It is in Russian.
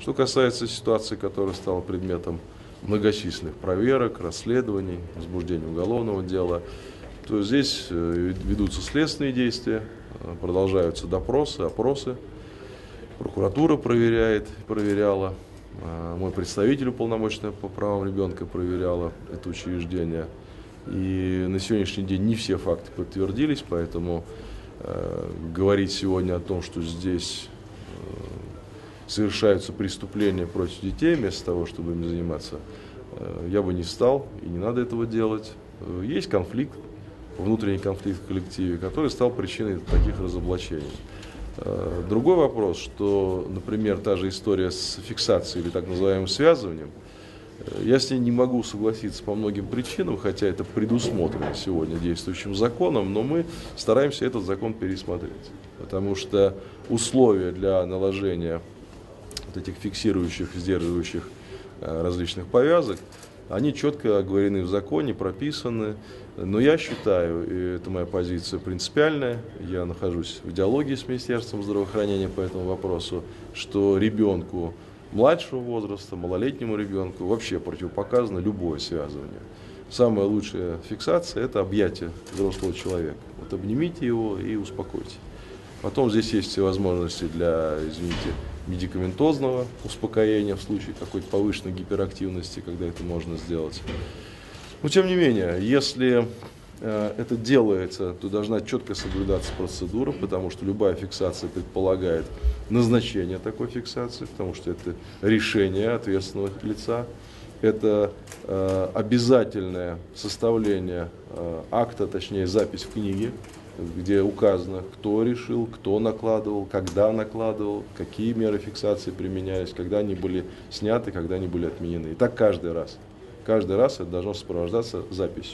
Что касается ситуации, которая стала предметом многочисленных проверок, расследований, возбуждения уголовного дела, то здесь ведутся следственные действия, продолжаются допросы, опросы. Прокуратура проверяла, мой представитель уполномоченный по правам ребенка проверяла это учреждение. И на сегодняшний день не все факты подтвердились, поэтому говорить сегодня о том, что здесь совершаются преступления против детей, вместо того, чтобы ими заниматься, я бы не стал, и не надо этого делать. Есть конфликт, внутренний конфликт в коллективе, который стал причиной таких разоблачений. Другой вопрос, что, например, та же история с фиксацией или так называемым связыванием, я с ней не могу согласиться по многим причинам, хотя это предусмотрено сегодня действующим законом, но мы стараемся этот закон пересмотреть, потому что условия для наложения вот этих фиксирующих, сдерживающих различных повязок, они четко оговорены в законе, прописаны, но я считаю, и это моя позиция принципиальная, я нахожусь в диалоге с Министерством здравоохранения по этому вопросу, что ребенку младшего возраста, малолетнему ребенку вообще противопоказано любое связывание. Самая лучшая фиксация – это объятие взрослого человека. Вот обнимите его и успокойте. Потом здесь есть все возможности для, извините, медикаментозного успокоения в случае какой-то повышенной гиперактивности, когда это можно сделать. Но тем не менее, если это делается, то должна четко соблюдаться процедура, потому что любая фиксация предполагает назначение такой фиксации, потому что это решение ответственного лица, это обязательное составление акта, точнее запись в книге, где указано, кто решил, кто накладывал, когда накладывал, какие меры фиксации применялись, когда они были сняты, когда они были отменены. И так каждый раз. Каждый раз это должно сопровождаться записью.